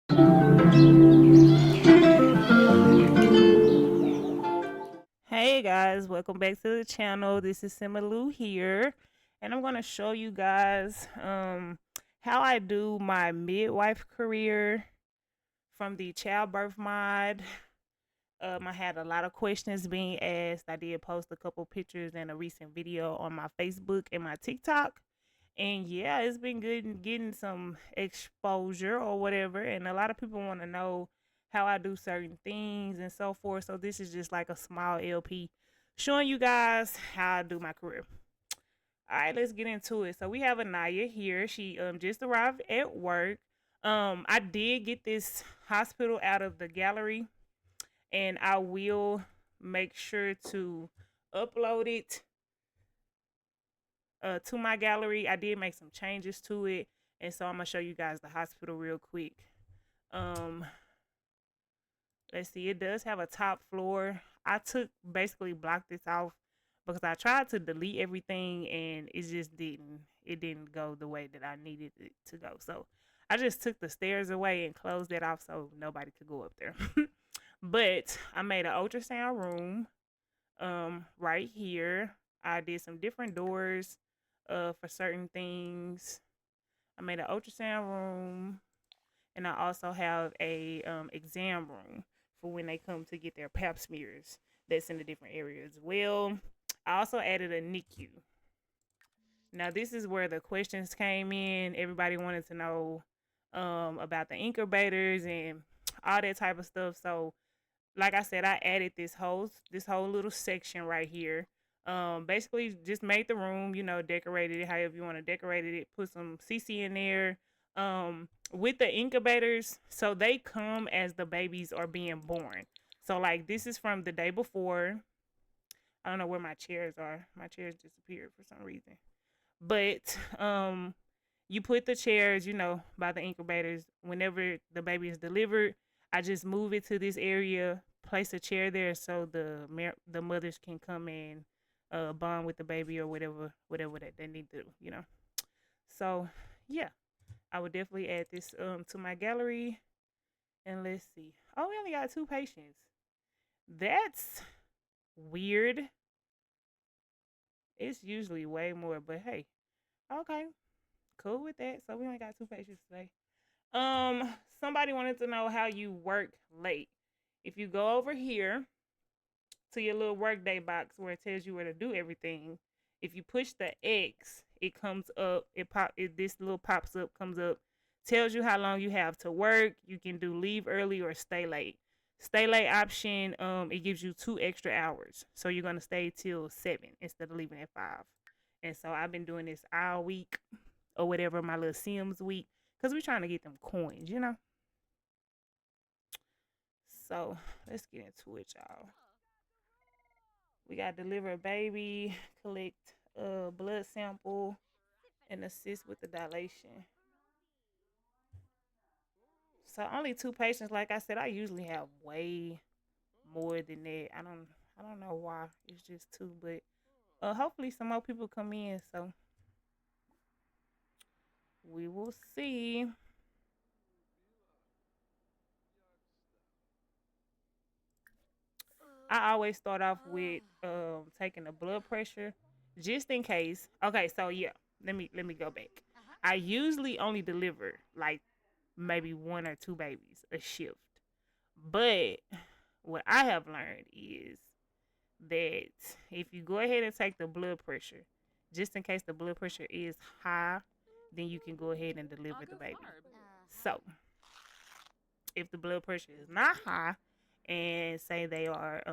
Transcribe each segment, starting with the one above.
Hey guys, welcome back to the channel. This is SIMMERLOU here, and I'm going to show you guys how I do my midwife career from the childbirth mod. I had a lot of questions being asked. I did post a couple pictures and a recent video on my Facebook and my TikTok. And yeah, it's been good getting some exposure or whatever. And a lot of people want to know how I do certain things and so forth. So this is just like a small LP showing you guys how I do my career. All right, let's get into it. So we have Anaya here. She just arrived at work. I did get this hospital out of the gallery, and I will make sure to upload it to my gallery. I did make some changes to it, and so I'm gonna show you guys the hospital real quick. Um, let's see, it does have a top floor. I took basically blocked this off because I tried to delete everything and it didn't go the way that I needed it to go. So I just took the stairs away and closed it off so nobody could go up there. But I made an ultrasound room right here. I did some different doors for certain things. I made an ultrasound room, and I also have a exam room for when they come to get their pap smears. That's in a different area as well. I also added a NICU. Now this is where the questions came in. Everybody wanted to know about the incubators and all that type of stuff. So like I said, I added this whole little section right here. Basically just made the room, decorated it however you want to decorate it. Put some CC in there. With the incubators, so they come as the babies are being born. So like this is from the day before. I don't know where my chairs are. My chairs disappeared for some reason. But you put the chairs, by the incubators. Whenever the baby is delivered, I just move it to this area, place a chair there so the mothers can come and bond with the baby or whatever that they need to do. So yeah, I would definitely add this to my gallery. And let's see. Oh, we only got 2 patients. That's weird. It's usually way more, but hey, okay, cool with that. So we only got 2 patients today. Somebody wanted to know how you work late. If you go over here to your little Workday box where it tells you where to do everything, if you push the X, it comes up. This little pops up, comes up, tells you how long you have to work. You can do leave early or stay late. Stay late option, it gives you 2 extra hours, so you're gonna stay till 7 instead of leaving at 5. And so I've been doing this all week or whatever, my little Sims week, because we're trying to get them coins. So let's get into it, y'all. We got deliver a baby, collect a blood sample, and assist with the dilation. So only 2 patients. Like I said, I usually have way more than that. I don't know why. It's just 2, but hopefully some more people come in. So we will see. I always start off with taking the blood pressure just in case. Okay, so yeah, let me go back. I usually only deliver like maybe 1 or 2 babies a shift. But what I have learned is that if you go ahead and take the blood pressure, just in case the blood pressure is high, then you can go ahead and deliver the baby. So if the blood pressure is not high and say they are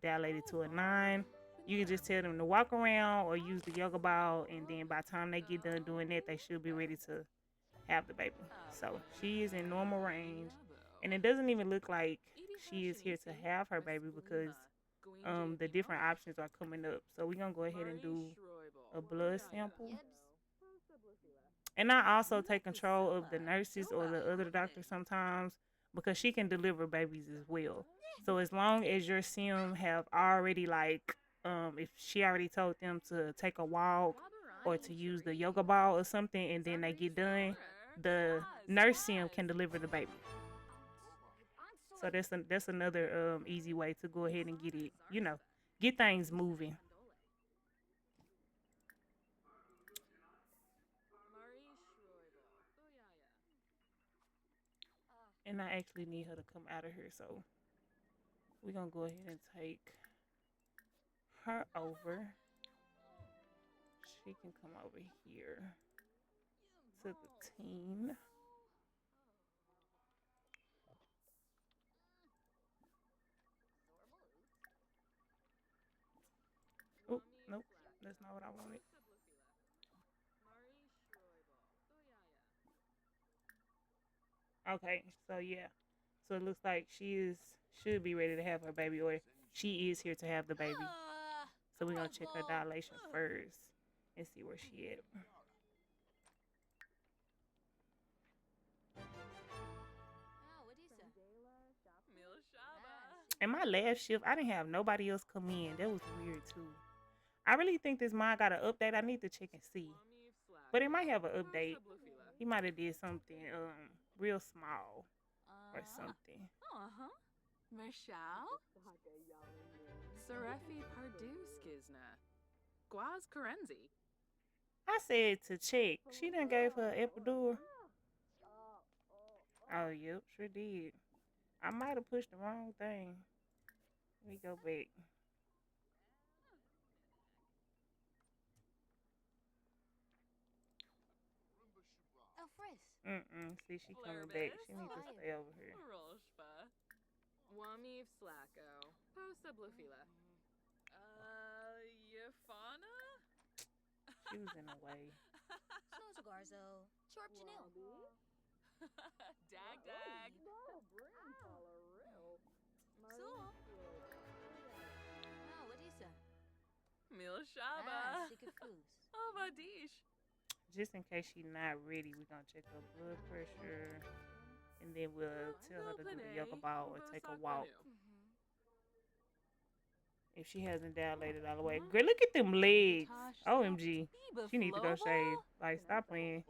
dilated to a 9, you can just tell them to walk around or use the yoga ball, and then by the time they get done doing that, they should be ready to have the baby. So she is in normal range, and it doesn't even look like she is here to have her baby because the different options are coming up. So we're gonna go ahead and do a blood sample. And I also take control of the nurses or the other doctor sometimes because she can deliver babies as well. So as long as your sim have already like if she already told them to take a walk or to use the yoga ball or something and then they get done, the nurse sim can deliver the baby. So that's another easy way to go ahead and get it, you know, get things moving. And I actually need her to come out of here, so we're gonna go ahead and take her over. She can come over here to the team. Oh, nope, that's not what I wanted. Okay, so yeah. So it looks like should be ready to have her baby, or she is here to have the baby. So we're gonna check her dilation first and see where she at. And my last shift, I didn't have nobody else come in. That was weird too. I really think this mod got an update. I need to check and see. But it might have an update. He might have did something real small or something. Michelle? Sarefi Parduskizna. Guaz Karenzi. I said to check. She done gave her epidural. Oh, yep, sure did. I might have pushed the wrong thing. Let me go back. See, she coming back. She needs to stay over here. Wamiv Slacko. Posa Blufila. Yafana? She was in the way. Snozagarzo. Chorp Janil. Dag dag. So. No, what is that? Mil Shaba. Sikafus. Oh, Vadish. Just in case she's not ready, we're going to check her blood pressure. And then we'll tell her to do the yoga ball or take a walk. If she hasn't dilated all the way. Girl, look at them legs. OMG. She needs to go shave. Like, stop playing.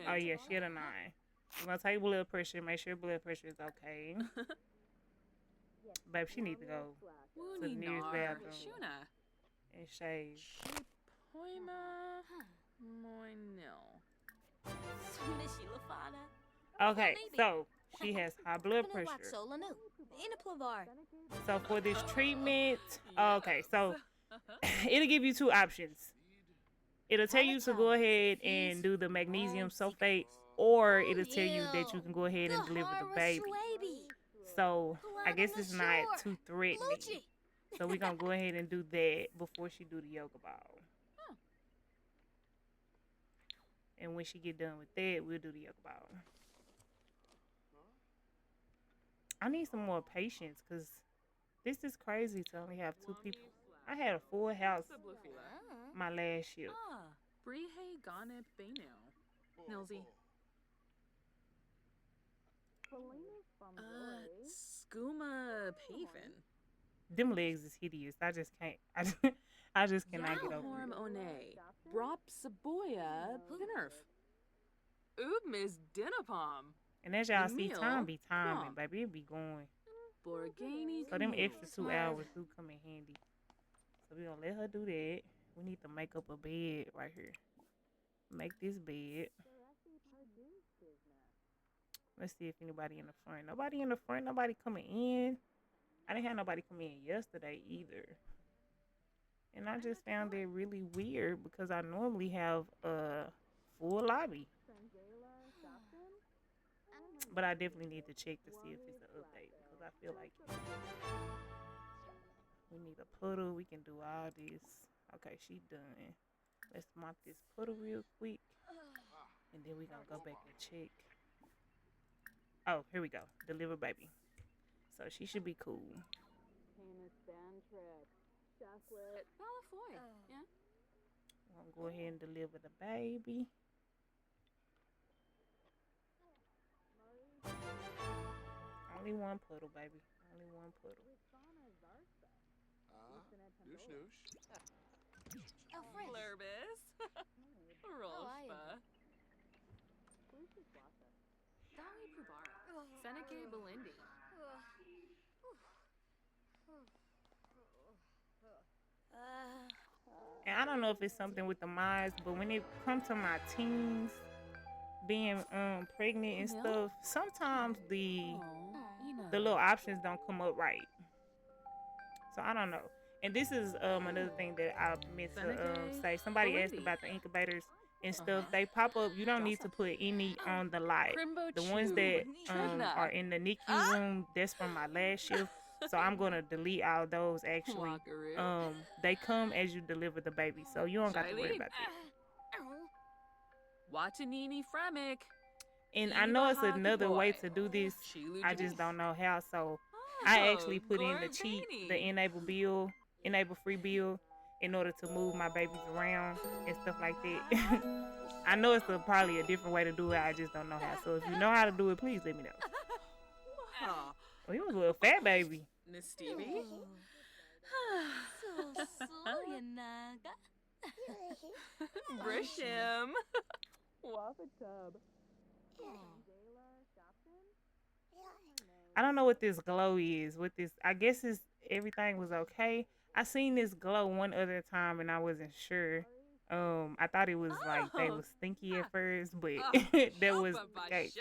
Oh, yeah, she had a 9. We're going to take blood pressure. Make sure blood pressure is okay. Babe, she needs to go to the nearest bathroom and shave. Poima Moinil. Okay, so she has high blood pressure. So for this treatment, okay, so it'll give you 2 options. It'll tell you to go ahead and do the magnesium sulfate, or it'll tell you that you can go ahead and deliver the baby. So I guess it's not too threatening. So we're gonna go ahead and do that before she do the yoga ball. And when she get done with that, we'll do the yoga ball. I need some more patience because this is crazy to only have 2 people. I had a full house my last shift. Brihe Gane Beno. Nilsy. Skooma Paven. Them legs is hideous. I just can't. I just cannot get over it. One. Brop Saboya Pinnerf. Oob Miss Dinapom. And as y'all see, time be timing, baby. It be going. Borgani. So them extra 2 hours do come in handy. So we gonna let her do that. We need to make up a bed right here. Make this bed. Let's see if anybody in the front. Nobody in the front. Nobody coming in. I didn't have nobody come in yesterday either. And I just found it really weird because I normally have a full lobby. But I definitely need to check to see if it's an update because I feel like we need a puddle. We can do all this. Okay, she done. Let's mop this puddle real quick. And then we're going to go back and check. Oh, here we go. Deliver baby. So she should be cool. Yeah. I'm going to go ahead and deliver the baby. Only one puddle, baby. Only one puddle. Flurbis. Rolshba. Dawi Pubar. Seneke Belindi. And I don't know if it's something with the miles, but when it comes to my teens being pregnant and stuff, sometimes the little options don't come up right. So I don't know. And this is another thing that I meant to say. Somebody asked about the incubators and stuff. They pop up. You don't need to put any on the lot. The ones that are in the NICU room, that's from my last shift. So I'm gonna delete all those actually. They come as you deliver the baby, so you don't got to worry about that. Watanini Fremic. And I know it's another way to do this. I just don't know how. So I actually put in the cheat, the enable free bill, in order to move my babies around and stuff like that. I know it's probably a different way to do it. I just don't know how. So if you know how to do it, please let me know. Oh, he was a little fat baby. Stevie. Grisham. Wafatub. I don't know what this glow is. With this, I guess it's everything was okay. I seen this glow one other time and I wasn't sure. I thought it was like they was stinky at first, but that was the case.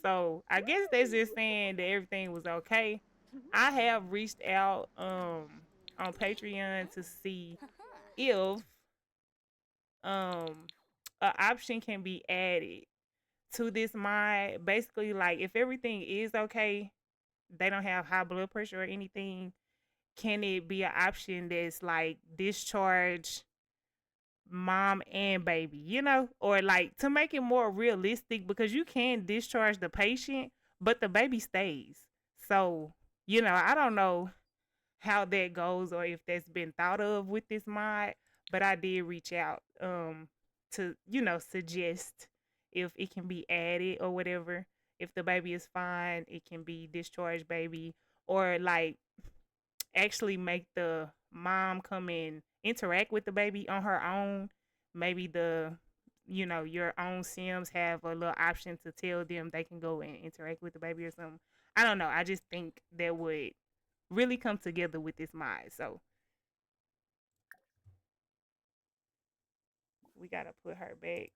So I guess that's just saying that everything was okay. I have reached out on Patreon to see if an option can be added to this mod. Basically, like if everything is okay, they don't have high blood pressure or anything, can it be an option that's like discharge mom and baby, you know, or like to make it more realistic, because you can discharge the patient but the baby stays. So you know, I don't know how that goes or if that's been thought of with this mod, but I did reach out to, you know, suggest if it can be added or whatever. If the baby is fine, it can be discharged baby, or like actually make the mom come and interact with the baby on her own. Maybe you know, your own Sims have a little option to tell them they can go and interact with the baby or something. I don't know. I just think that would really come together with this mod. So we gotta put her back.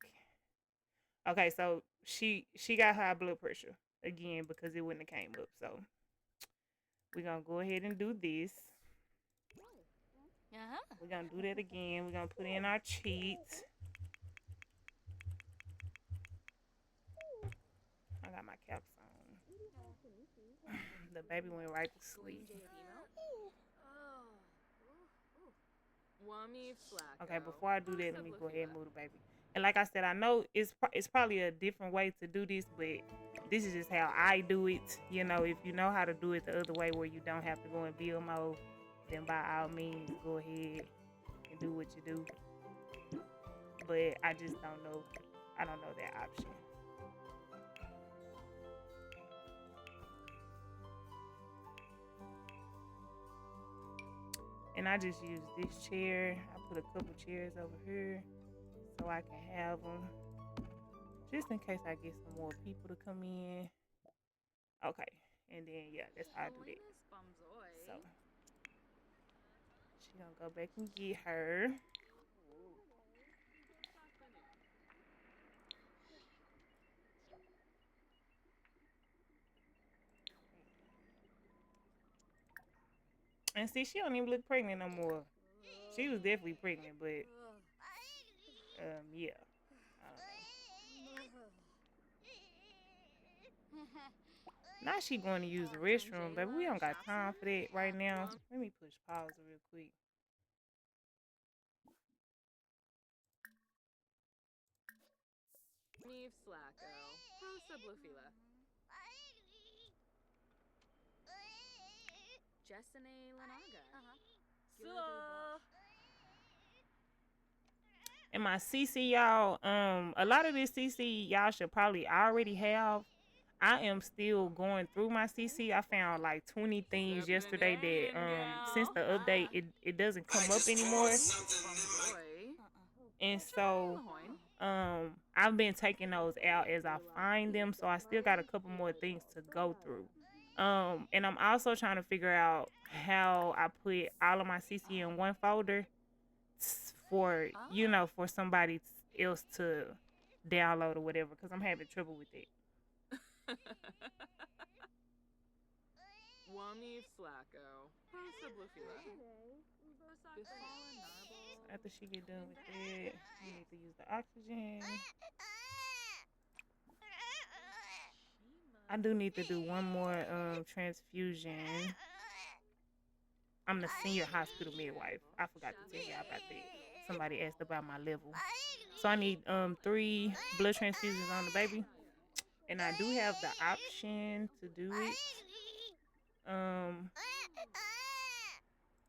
Okay, so she got high blood pressure again because it wouldn't have came up. So we're gonna go ahead and do this. We're gonna do that again. We're gonna put in our cheat. I got my caps on. The baby went right to sleep. Okay, before I do that, let me go ahead and move the baby. And like I said, I know it's probably a different way to do this, but this is just how I do it. You know, if you know how to do it the other way where you don't have to go in build mode, then by all means, go ahead and do what you do. But I just don't know. I don't know that option. And I just use this chair. I put a couple chairs over here so I can have them, just in case I get some more people to come in. Okay, and then yeah, that's how I do that. So she's gonna go back and get her. And see, she don't even look pregnant no more. She was definitely pregnant, but yeah. Now she going to use the restroom, but we don't got time for that right now. Let me push pause real quick. And my CC, y'all, a lot of this CC y'all should probably already have. I am still going through my CC. I found like 20 things yesterday that since the update it doesn't come up anymore. And so I've been taking those out as I find them, so I still got a couple more things to go through. And I'm also trying to figure out how I put all of my CC in one folder for for somebody else to download or whatever, because I'm having trouble with it. Wami Flacco. After she get done with that, we need to use the oxygen. I do need to do one more transfusion. I'm the senior hospital midwife. I forgot to tell y'all about that. Somebody asked about my level. So I need 3 blood transfusions on the baby. And I do have the option to do it.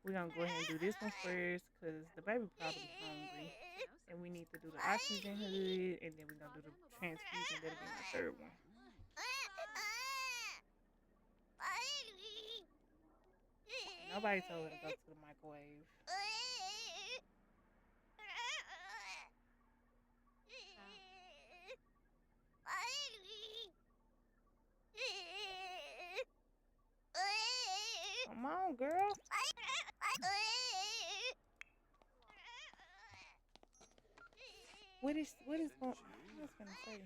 We're gonna go ahead and do this one first because the baby probably hungry. And we need to do the oxygen hood, and then we're gonna do the transfusion. That'll be my third one. Nobody told her to go to the microwave. Come on, girl. What is going? I was gonna say.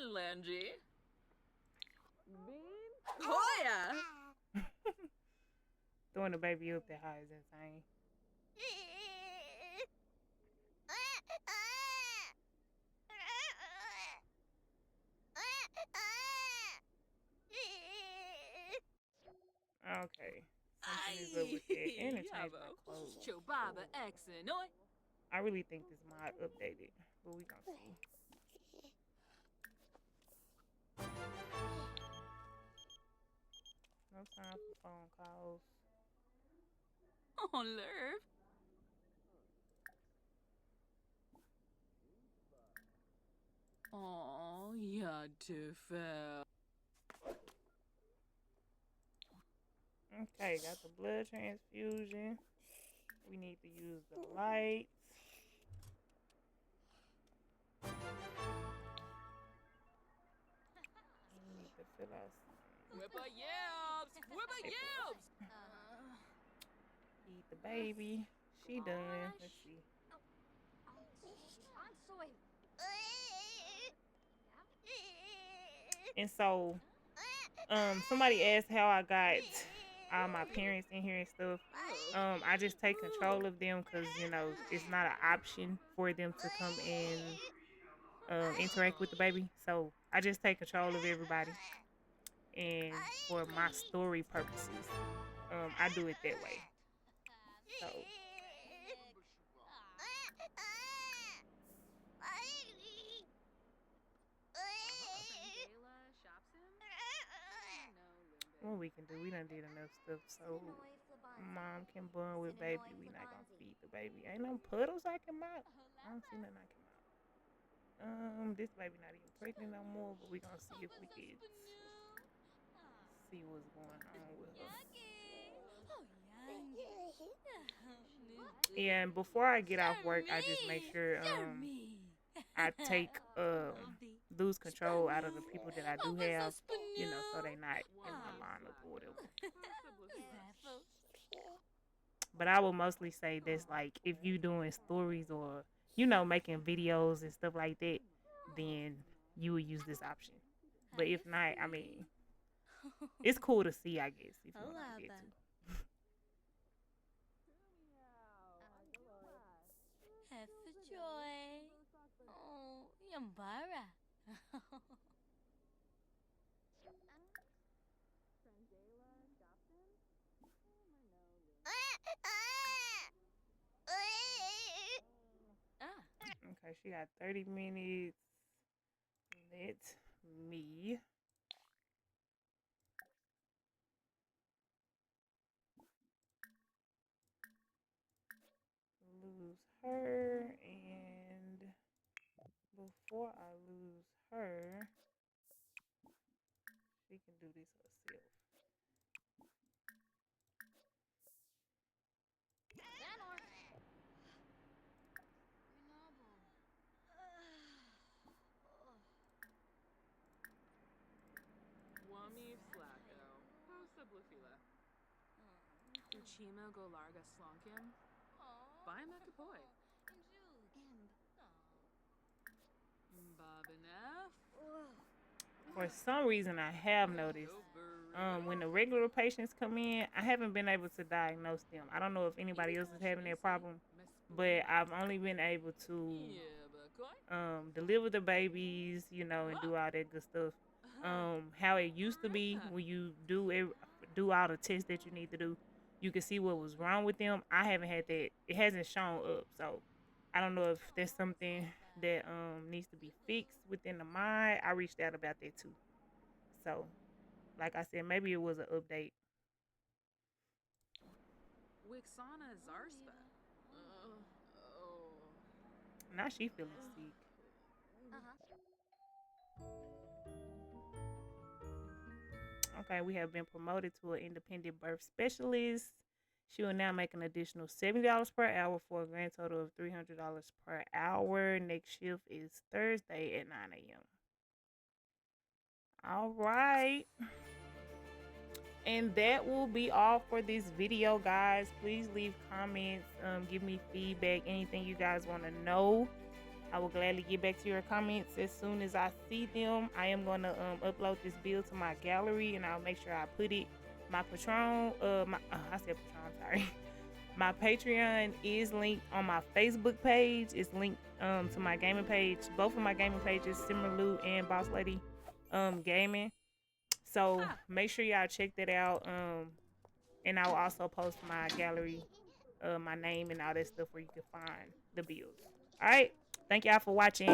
Lanji. Bean. Hoya. Throwing the baby up that high is insane. Okay. Something is up with that. And it changed my clothes. Chobaba X and Oi. I really think this mod updated, but we gonna see. No time for phone calls. Oh, Lerv. Oh, yeah, too fell. Okay, got the blood transfusion. We need to use the lights. We need to fill out some. Whippa yelps! Whippa yelps! Feed the baby. She done. Let's see. And so, somebody asked how I got all my parents in here and stuff. I just take control of them because it's not an option for them to come and interact with the baby. So I just take control of everybody, and for my story purposes, I do it that way. So. What we can do, we done did enough stuff so mom can bond with baby. We not gonna feed the baby. Ain't no puddles I can mop. I don't see nothing I can mop. This baby not even pregnant no more, but we gonna see if we can see what's going on with her. Yeah, and before I get off work, I just make sure I take lose control out of the people that I do have, so they not in my lineup or whatever. But I will mostly say this, like, if you doing stories or, making videos and stuff like that, then you would use this option. But if not, I mean, it's cool to see, I guess, if you want to get to. Joy. Oh, Yambara. Okay, she got 30 minutes. Let me lose her, and before I lose her, she can do this herself. Uchima go larga slonkin. Bye makapoy. Babinef. For some reason, I have noticed when the regular patients come in, I haven't been able to diagnose them. I don't know if anybody else is having that problem, but I've only been able to deliver the babies, you know, and do all that good stuff. How it used to be when you do all the tests that you need to do, you can see what was wrong with them. I haven't had that. It hasn't shown up, so I don't know if that's something that needs to be fixed within the mind. I reached out about that too. So, like I said, maybe it was an update. Wixana Zarspa. Now she feeling sick. Okay, we have been promoted to an independent birth specialist. She will now make an additional $70 per hour for a grand total of $300 per hour. Next shift is Thursday at 9 a.m. All right. And that will be all for this video, guys. Please leave comments. Give me feedback. Anything you guys want to know. I will gladly get back to your comments as soon as I see them. I am going to upload this bill to my gallery, and I'll make sure I put it. My Patreon, I said Patreon, sorry. My Patreon is linked on my Facebook page. It's linked to my gaming page. Both of my gaming pages, SIMMERLOU and Boss Lady Gaming. So make sure y'all check that out. And I will also post my gallery, my name and all that stuff where you can find the bills. All right. Thank y'all for watching.